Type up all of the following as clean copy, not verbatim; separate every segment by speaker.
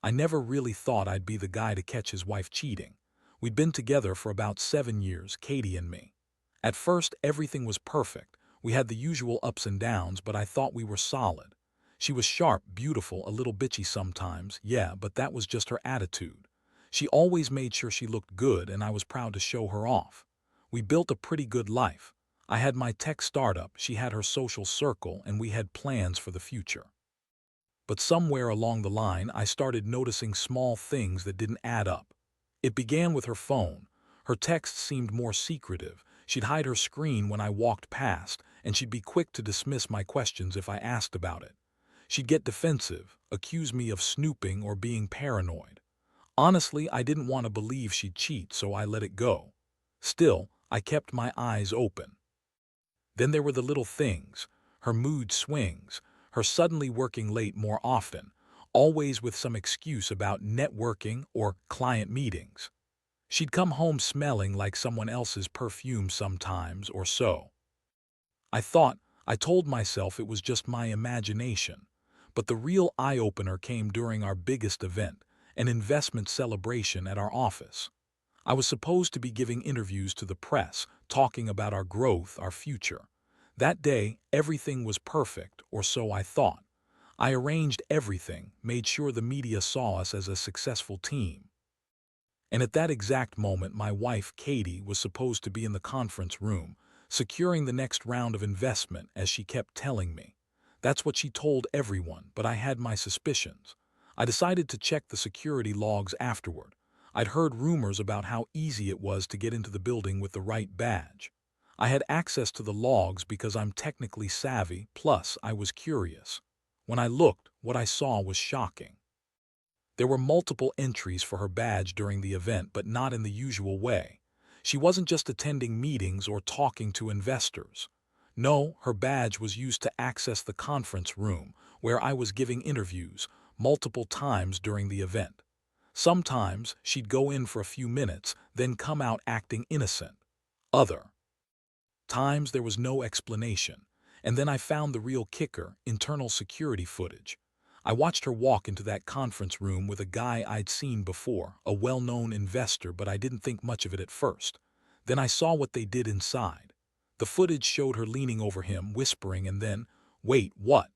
Speaker 1: I never really thought I'd be the guy to catch his wife cheating. We'd been together for about 7 years, Katie and me. At first, everything was perfect. We had the usual ups and downs, but I thought we were solid. She was sharp, beautiful, a little bitchy sometimes, yeah, but that was just her attitude. She always made sure she looked good, and I was proud to show her off. We built a pretty good life. I had my tech startup, she had her social circle, and we had plans for the future. But somewhere along the line, I started noticing small things that didn't add up. It began with her phone. Her texts seemed more secretive. She'd hide her screen when I walked past, and she'd be quick to dismiss my questions if I asked about it. She'd get defensive, accuse me of snooping or being paranoid. Honestly, I didn't want to believe she'd cheat, so I let it go. Still, I kept my eyes open. Then there were the little things, her mood swings, her suddenly working late more often, always with some excuse about networking or client meetings. She'd come home smelling like someone else's perfume sometimes or so. I told myself it was just my imagination. But the real eye-opener came during our biggest event, an investment celebration at our office. I was supposed to be giving interviews to the press, talking about our growth, our future. That day, everything was perfect, or so I thought. I arranged everything, made sure the media saw us as a successful team. And at that exact moment, my wife, Katie, was supposed to be in the conference room, securing the next round of investment, as she kept telling me. That's what she told everyone, but I had my suspicions. I decided to check the security logs afterward. I'd heard rumors about how easy it was to get into the building with the right badge. I had access to the logs because I'm technically savvy, plus I was curious. When I looked, what I saw was shocking. There were multiple entries for her badge during the event, but not in the usual way. She wasn't just attending meetings or talking to investors. No, her badge was used to access the conference room, where I was giving interviews, multiple times during the event. Sometimes she'd go in for a few minutes, then come out acting innocent. Other times there was no explanation. And then I found the real kicker, internal security footage. I watched her walk into that conference room with a guy I'd seen before, a well-known investor, but I didn't think much of it at first. Then I saw what they did inside. The footage showed her leaning over him, whispering, and then, wait, what?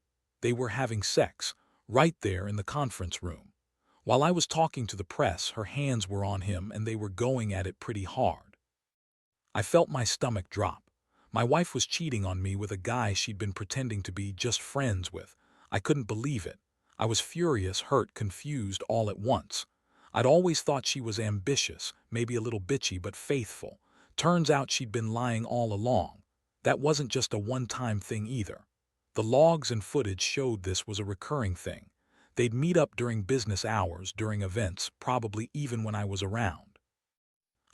Speaker 1: They were having sex, right there in the conference room. While I was talking to the press, her hands were on him and they were going at it pretty hard. I felt my stomach drop. My wife was cheating on me with a guy she'd been pretending to be just friends with. I couldn't believe it. I was furious, hurt, confused all at once. I'd always thought she was ambitious, maybe a little bitchy, but faithful. Turns out she'd been lying all along. That wasn't just a one-time thing either. The logs and footage showed this was a recurring thing. They'd meet up during business hours, during events, probably even when I was around.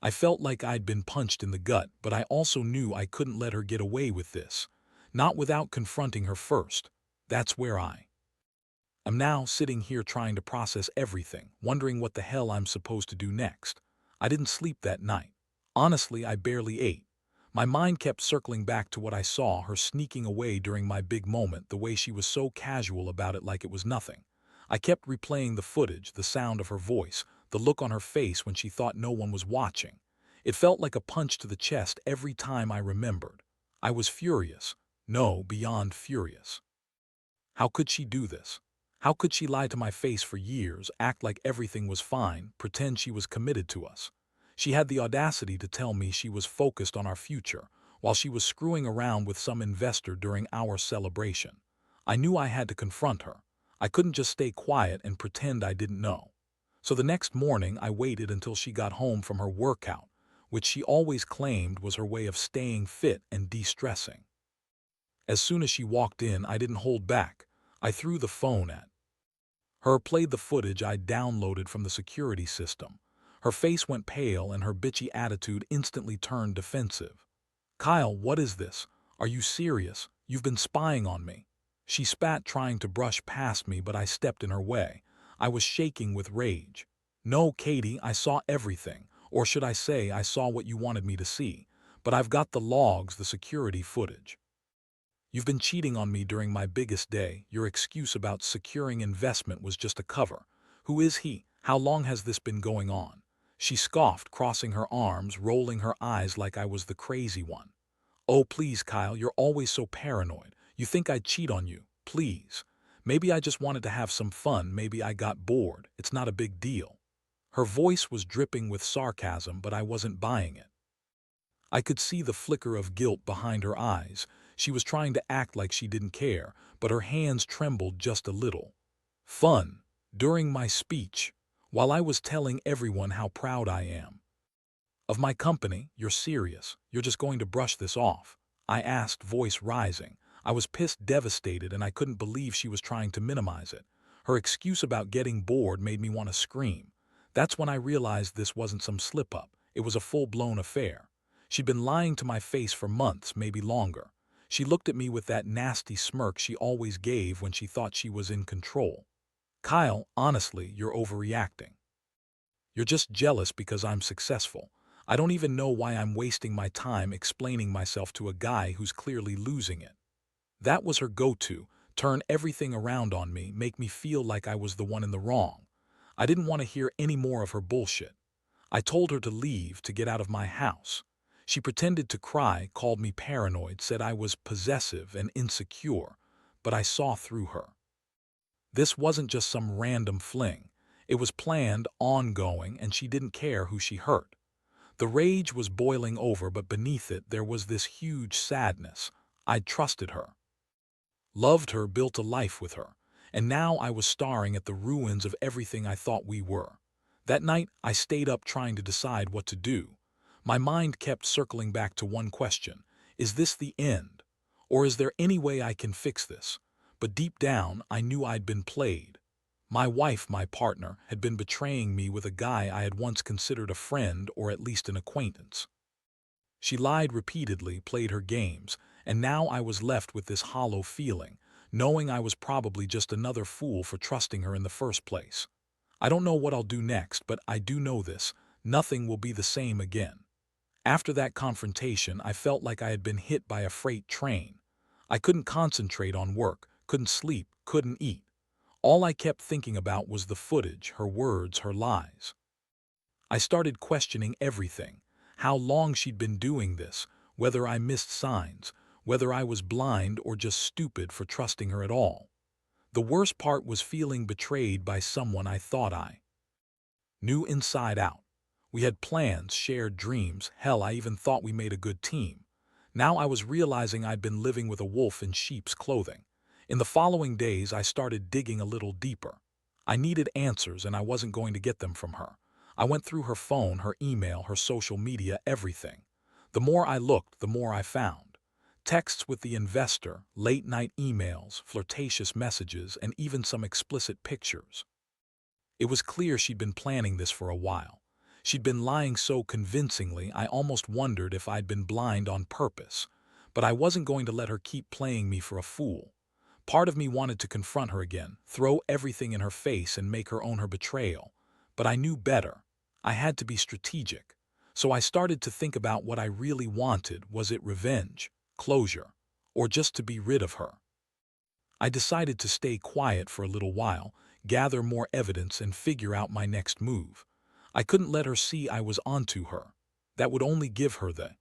Speaker 1: I felt like I'd been punched in the gut, but I also knew I couldn't let her get away with this. Not without confronting her first. That's where I'm now sitting here trying to process everything, wondering what the hell I'm supposed to do next. I didn't sleep that night. Honestly, I barely ate. My mind kept circling back to what I saw, her sneaking away during my big moment, the way she was so casual about it like it was nothing. I kept replaying the footage, the sound of her voice, the look on her face when she thought no one was watching. It felt like a punch to the chest every time I remembered. I was furious. No, beyond furious. How could she do this? How could she lie to my face for years, act like everything was fine, pretend she was committed to us? She had the audacity to tell me she was focused on our future, while she was screwing around with some investor during our celebration. I knew I had to confront her. I couldn't just stay quiet and pretend I didn't know. So the next morning, I waited until she got home from her workout, which she always claimed was her way of staying fit and de-stressing. As soon as she walked in, I didn't hold back. I threw the phone at her, played the footage I'd downloaded from the security system. Her face went pale and her bitchy attitude instantly turned defensive. "Kyle, what is this? Are you serious? You've been spying on me." She spat, trying to brush past me, but I stepped in her way. I was shaking with rage. "No, Katie, I saw everything. Or should I say, I saw what you wanted me to see. But I've got the logs, the security footage. You've been cheating on me during my biggest day. Your excuse about securing investment was just a cover. Who is he? How long has this been going on? She scoffed, crossing her arms, rolling her eyes like I was the crazy one. Oh, please, Kyle, you're always so paranoid. You think I'd cheat on you? Please. Maybe I just wanted to have some fun. Maybe I got bored. It's not a big deal. Her voice was dripping with sarcasm, but I wasn't buying it. I could see the flicker of guilt behind her eyes. She was trying to act like she didn't care, but her hands trembled just a little. Fun. During my speech, while I was telling everyone how proud I am of my company. You're serious? You're just going to brush this off? I asked, voice rising. I was pissed, devastated, and I couldn't believe she was trying to minimize it. Her excuse about getting bored made me want to scream. That's when I realized this wasn't some slip-up. It was a full-blown affair. She'd been lying to my face for months, maybe longer. She looked at me with that nasty smirk she always gave when she thought she was in control. Kyle, honestly, you're overreacting. You're just jealous because I'm successful. I don't even know why I'm wasting my time explaining myself to a guy who's clearly losing it. That was her go-to, turn everything around on me, make me feel like I was the one in the wrong. I didn't want to hear any more of her bullshit. I told her to leave, to get out of my house. She pretended to cry, called me paranoid, said I was possessive and insecure, but I saw through her. This wasn't just some random fling. It was planned, ongoing, and she didn't care who she hurt. The rage was boiling over, but beneath it there was this huge sadness. I'd trusted her, loved her, built a life with her, and now I was staring at the ruins of everything I thought we were. That night, I stayed up trying to decide what to do. My mind kept circling back to one question. Is this the end? Or is there any way I can fix this? But deep down, I knew I'd been played. My wife, my partner, had been betraying me with a guy I had once considered a friend or at least an acquaintance. She lied repeatedly, played her games, and now I was left with this hollow feeling, knowing I was probably just another fool for trusting her in the first place. I don't know what I'll do next, but I do know this: nothing will be the same again. After that confrontation, I felt like I had been hit by a freight train. I couldn't concentrate on work, couldn't sleep, couldn't eat. All I kept thinking about was the footage, her words, her lies. I started questioning everything: how long she'd been doing this, whether I missed signs, whether I was blind or just stupid for trusting her at all. The worst part was feeling betrayed by someone I thought I knew inside out. We had plans, shared dreams, hell, I even thought we made a good team. Now I was realizing I'd been living with a wolf in sheep's clothing. In the following days, I started digging a little deeper. I needed answers, and I wasn't going to get them from her. I went through her phone, her email, her social media, everything. The more I looked, the more I found. Texts with the investor, late-night emails, flirtatious messages, and even some explicit pictures. It was clear she'd been planning this for a while. She'd been lying so convincingly, I almost wondered if I'd been blind on purpose. But I wasn't going to let her keep playing me for a fool. Part of me wanted to confront her again, throw everything in her face and make her own her betrayal. But I knew better. I had to be strategic. So I started to think about what I really wanted. Was it revenge, closure, or just to be rid of her? I decided to stay quiet for a little while, gather more evidence, and figure out my next move. I couldn't let her see I was onto her. That would only give her the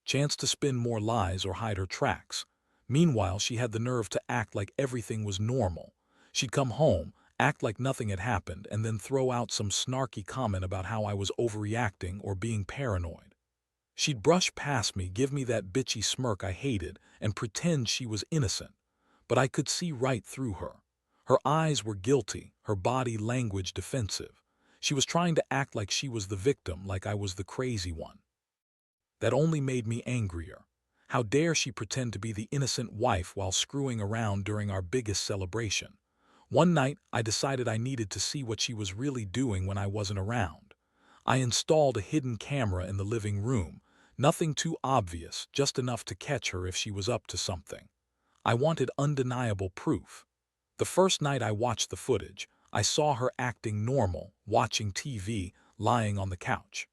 Speaker 1: chance to spin more lies or hide her tracks. Meanwhile, she had the nerve to act like everything was normal. She'd come home, act like nothing had happened, and then throw out some snarky comment about how I was overreacting or being paranoid. She'd brush past me, give me that bitchy smirk I hated, and pretend she was innocent. But I could see right through her. Her eyes were guilty, her body language defensive. She was trying to act like she was the victim, like I was the crazy one. That only made me angrier. How dare she pretend to be the innocent wife while screwing around during our biggest celebration? One night, I decided I needed to see what she was really doing when I wasn't around. I installed a hidden camera in the living room. Nothing too obvious, just enough to catch her if she was up to something. I wanted undeniable proof. The first night I watched the footage, I saw her acting normal, watching TV, lying on the couch.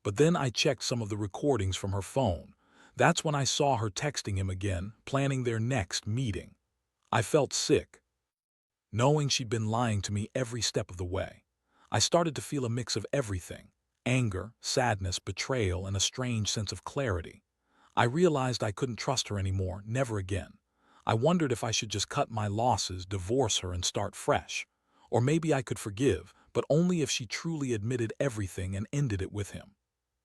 Speaker 1: But then I checked some of the recordings from her phone. That's when I saw her texting him again, planning their next meeting. I felt sick. knowing she'd been lying to me every step of the way. I started to feel a mix of everything: anger, sadness, betrayal, and a strange sense of clarity. I realized I couldn't trust her anymore, never again. I wondered if I should just cut my losses, divorce her, and start fresh. Or maybe I could forgive, but only if she truly admitted everything and ended it with him.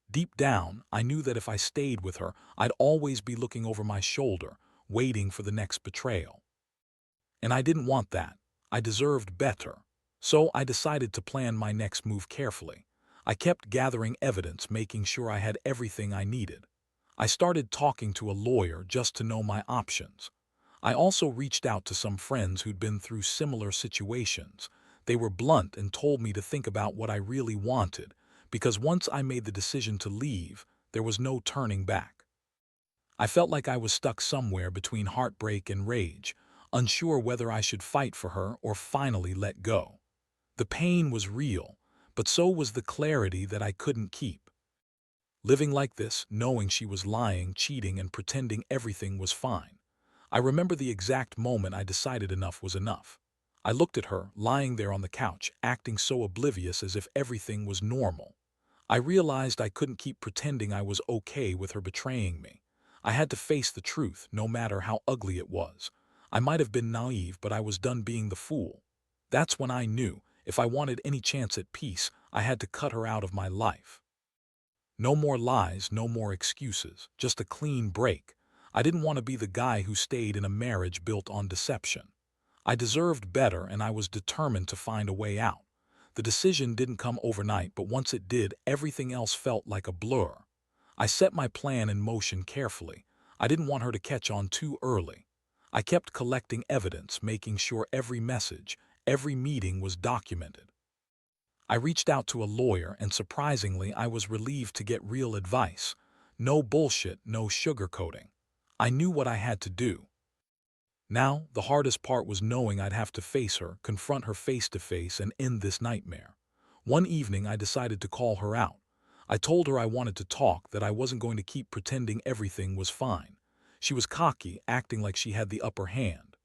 Speaker 1: Deep down, I knew that if I stayed with her, I'd always be looking over my shoulder, waiting for the next betrayal. And I didn't want that. I deserved better. So I decided to plan my next move carefully. I kept gathering evidence, making sure I had everything I needed. I started talking to a lawyer just to know my options. I also reached out to some friends who'd been through similar situations. They were blunt and told me to think about what I really wanted, because once I made the decision to leave, there was no turning back. I felt like I was stuck somewhere between heartbreak and rage, unsure whether I should fight for her or finally let go. The pain was real, but so was the clarity that I couldn't keep. Living like this, knowing she was lying, cheating, and pretending everything was fine. I remember the exact moment I decided enough was enough. I looked at her, lying there on the couch, acting so oblivious as if everything was normal. I realized I couldn't keep pretending I was okay with her betraying me. I had to face the truth, no matter how ugly it was. I might have been naive, but I was done being the fool. That's when I knew, if I wanted any chance at peace, I had to cut her out of my life. No more lies, no more excuses, just a clean break. I didn't want to be the guy who stayed in a marriage built on deception. I deserved better, and I was determined to find a way out. The decision didn't come overnight, but once it did, everything else felt like a blur. I set my plan in motion carefully. I didn't want her to catch on too early. I kept collecting evidence, making sure every message, every meeting was documented. I reached out to a lawyer, and surprisingly, I was relieved to get real advice. No bullshit, no sugarcoating. I knew what I had to do. Now, the hardest part was knowing I'd have to face her, confront her face to face, and end this nightmare. One evening, I decided to call her out. I told her I wanted to talk, that I wasn't going to keep pretending everything was fine. She was cocky, acting like she had the upper hand.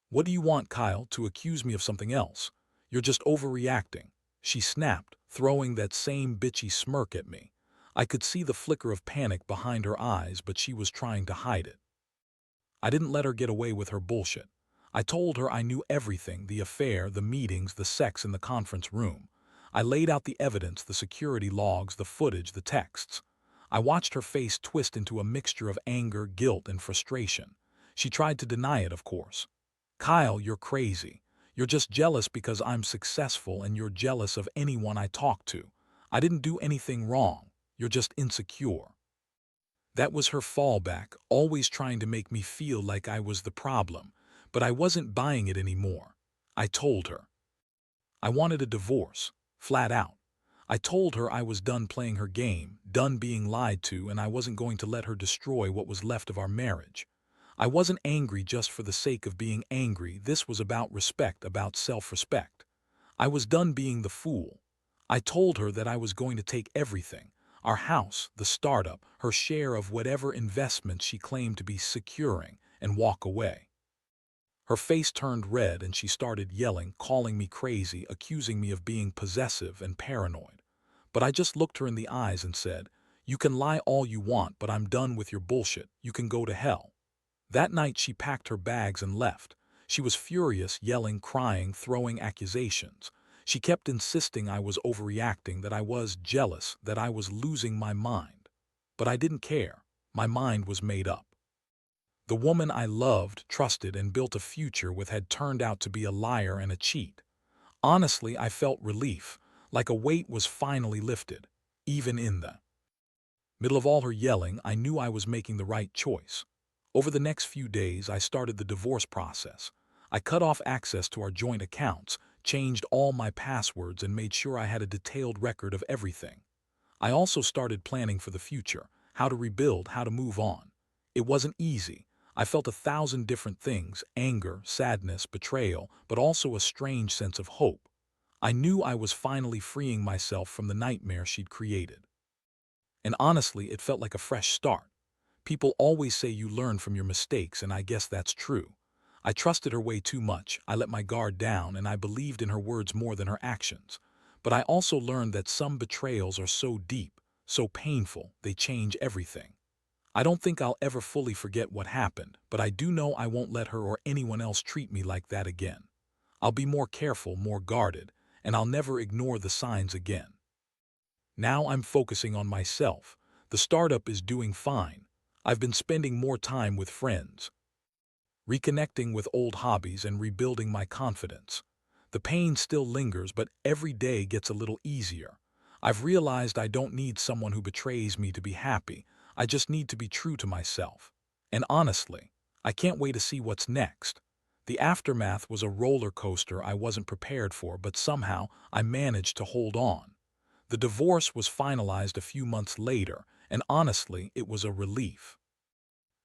Speaker 1: "What do you want, Kyle, to accuse me of something else? You're just overreacting," she snapped, throwing that same bitchy smirk at me. I could see the flicker of panic behind her eyes, but she was trying to hide it. I didn't let her get away with her bullshit. I told her I knew everything: the affair, the meetings, the sex in the conference room. I laid out the evidence, the security logs, the footage, the texts. I watched her face twist into a mixture of anger, guilt, and frustration. She tried to deny it, of course. "Kyle, you're crazy. You're just jealous because I'm successful, and you're jealous of anyone I talk to. I didn't do anything wrong. You're just insecure." That was her fallback, always trying to make me feel like I was the problem. But I wasn't buying it anymore. I told her. I wanted a divorce, flat out. I told her I was done playing her game, done being lied to, and I wasn't going to let her destroy what was left of our marriage. I wasn't angry just for the sake of being angry. This was about respect, about self-respect. I was done being the fool. I told her that I was going to take everything: our house, the startup, her share of whatever investment she claimed to be securing, and walk away. Her face turned red and she started yelling, calling me crazy, accusing me of being possessive and paranoid. But I just looked her in the eyes and said, "You can lie all you want, but I'm done with your bullshit. You can go to hell." That night she packed her bags and left. She was furious, yelling, crying, throwing accusations. She kept insisting I was overreacting, that I was jealous, that I was losing my mind. But I didn't care. My mind was made up. The woman I loved, trusted, and built a future with had turned out to be a liar and a cheat. Honestly, I felt relief, like a weight was finally lifted. Even in the middle of all her yelling, I knew I was making the right choice. Over the next few days, I started the divorce process. I cut off access to our joint accounts, changed all my passwords, and made sure I had a detailed record of everything. I also started planning for the future: how to rebuild, how to move on. It wasn't easy. I felt 1,000 different things: anger, sadness, betrayal, but also a strange sense of hope. I knew I was finally freeing myself from the nightmare she'd created. And honestly, it felt like a fresh start. People always say you learn from your mistakes, and I guess that's true. I trusted her way too much, I let my guard down, and I believed in her words more than her actions. But I also learned that some betrayals are so deep, so painful, they change everything. I don't think I'll ever fully forget what happened, but I do know I won't let her or anyone else treat me like that again. I'll be more careful, more guarded, and I'll never ignore the signs again. Now I'm focusing on myself. The startup is doing fine. I've been spending more time with friends, reconnecting with old hobbies and rebuilding my confidence. The pain still lingers, but every day gets a little easier. I've realized I don't need someone who betrays me to be happy. I just need to be true to myself. And honestly, I can't wait to see what's next. The aftermath was a roller coaster I wasn't prepared for, but somehow I managed to hold on. The divorce was finalized a few months later, and honestly, it was a relief.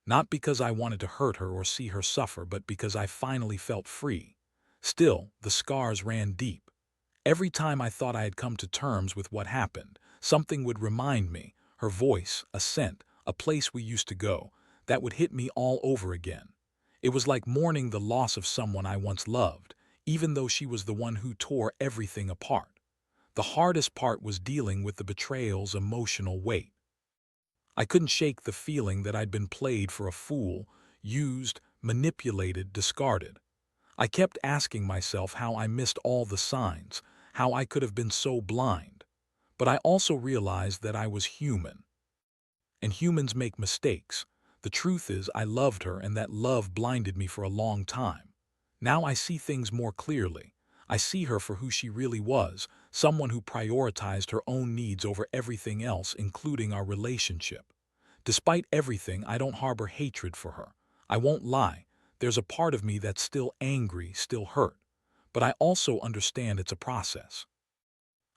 Speaker 1: Not because I wanted to hurt her or see her suffer, but because I finally felt free. Still, the scars ran deep. Every time I thought I had come to terms with what happened, something would remind me, her voice, a scent, a place we used to go, that would hit me all over again. It was like mourning the loss of someone I once loved, even though she was the one who tore everything apart. The hardest part was dealing with the betrayal's emotional weight. I couldn't shake the feeling that I'd been played for a fool, used, manipulated, discarded. I kept asking myself how I missed all the signs, how I could have been so blind. But I also realized that I was human, and humans make mistakes. The truth is, I loved her, and that love blinded me for a long time. Now I see things more clearly. I see her for who she really was, someone who prioritized her own needs over everything else, including our relationship. Despite everything, I don't harbor hatred for her. I won't lie. There's a part of me that's still angry, still hurt. But I also understand it's a process.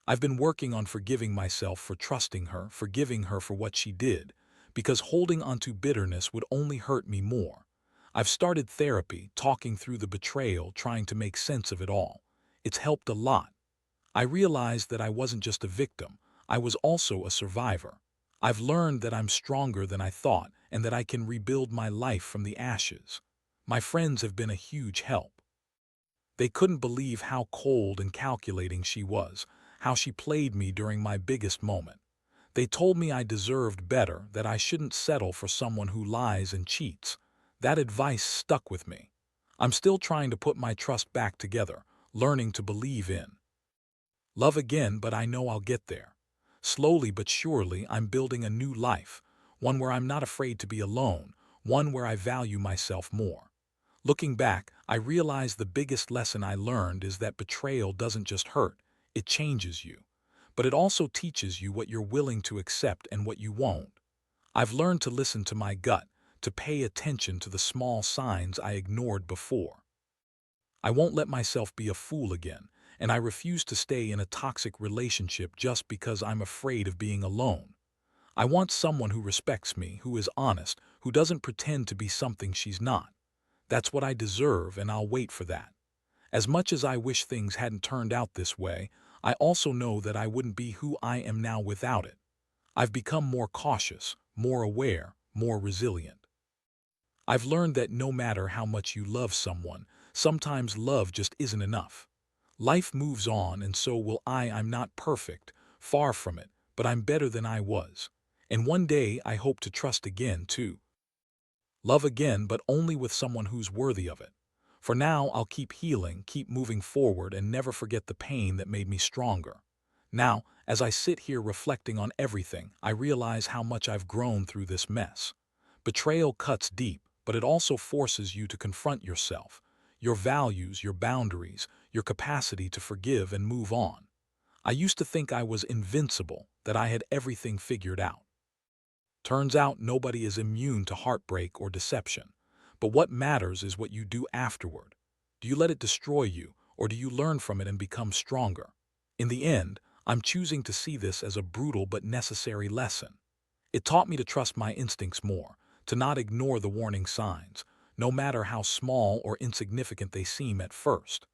Speaker 1: I've been working on forgiving myself for trusting her, forgiving her for what she did, because holding onto bitterness would only hurt me more. I've started therapy, talking through the betrayal, trying to make sense of it all. It's helped a lot. I realized that I wasn't just a victim, I was also a survivor. I've learned that I'm stronger than I thought and that I can rebuild my life from the ashes. My friends have been a huge help. They couldn't believe how cold and calculating she was, how she played me during my biggest moment. They told me I deserved better, that I shouldn't settle for someone who lies and cheats. That advice stuck with me. I'm still trying to put my trust back together, learning to believe in love again, but I know I'll get there. Slowly but surely, I'm building a new life, one where I'm not afraid to be alone, one where I value myself more. Looking back, I realize the biggest lesson I learned is that betrayal doesn't just hurt, it changes you. But it also teaches you what you're willing to accept and what you won't. I've learned to listen to my gut, to pay attention to the small signs I ignored before. I won't let myself be a fool again, and I refuse to stay in a toxic relationship just because I'm afraid of being alone. I want someone who respects me, who is honest, who doesn't pretend to be something she's not. That's what I deserve, and I'll wait for that. As much as I wish things hadn't turned out this way, I also know that I wouldn't be who I am now without it. I've become more cautious, more aware, more resilient. I've learned that no matter how much you love someone, sometimes love just isn't enough. Life moves on, and so will I. I'm not perfect, far from it, but I'm better than I was. And one day I hope to trust again, too. Love again, but only with someone who's worthy of it. For now, I'll keep healing, keep moving forward, and never forget the pain that made me stronger. Now, as I sit here reflecting on everything, I realize how much I've grown through this mess. Betrayal cuts deep, but it also forces you to confront yourself, your values, your boundaries, your capacity to forgive and move on. I used to think I was invincible, that I had everything figured out. Turns out nobody is immune to heartbreak or deception. But what matters is what you do afterward. Do you let it destroy you, or do you learn from it and become stronger? In the end, I'm choosing to see this as a brutal but necessary lesson. It taught me to trust my instincts more, to not ignore the warning signs, no matter how small or insignificant they seem at first.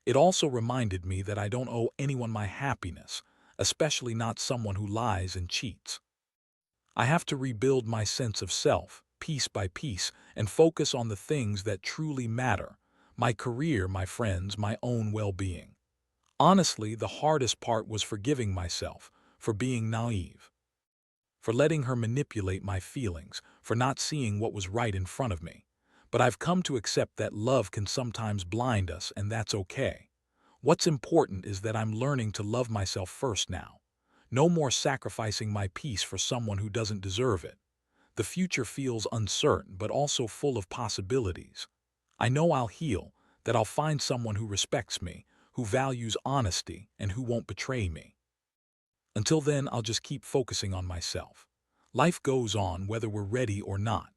Speaker 1: It also reminded me that I don't owe anyone my happiness, especially not someone who lies and cheats. I have to rebuild my sense of self, piece by piece, and focus on the things that truly matter, my career, my friends, my own well-being. Honestly, the hardest part was forgiving myself for being naive, for letting her manipulate my feelings, for not seeing what was right in front of me. But I've come to accept that love can sometimes blind us, and that's okay. What's important is that I'm learning to love myself first now. No more sacrificing my peace for someone who doesn't deserve it. The future feels uncertain, but also full of possibilities. I know I'll heal, that I'll find someone who respects me, who values honesty, and who won't betray me. Until then, I'll just keep focusing on myself. Life goes on whether we're ready or not.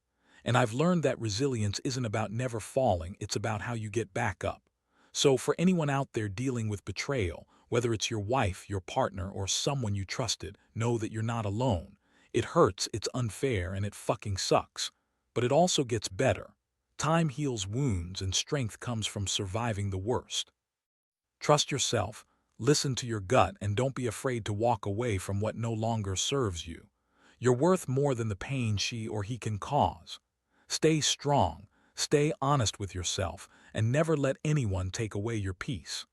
Speaker 1: And I've learned that resilience isn't about never falling, it's about how you get back up. So for anyone out there dealing with betrayal, whether it's your wife, your partner, or someone you trusted, know that you're not alone. It hurts, it's unfair, and it fucking sucks. But it also gets better. Time heals wounds, and strength comes from surviving the worst. Trust yourself, listen to your gut, and don't be afraid to walk away from what no longer serves you. You're worth more than the pain she or he can cause. Stay strong, stay honest with yourself, and never let anyone take away your peace.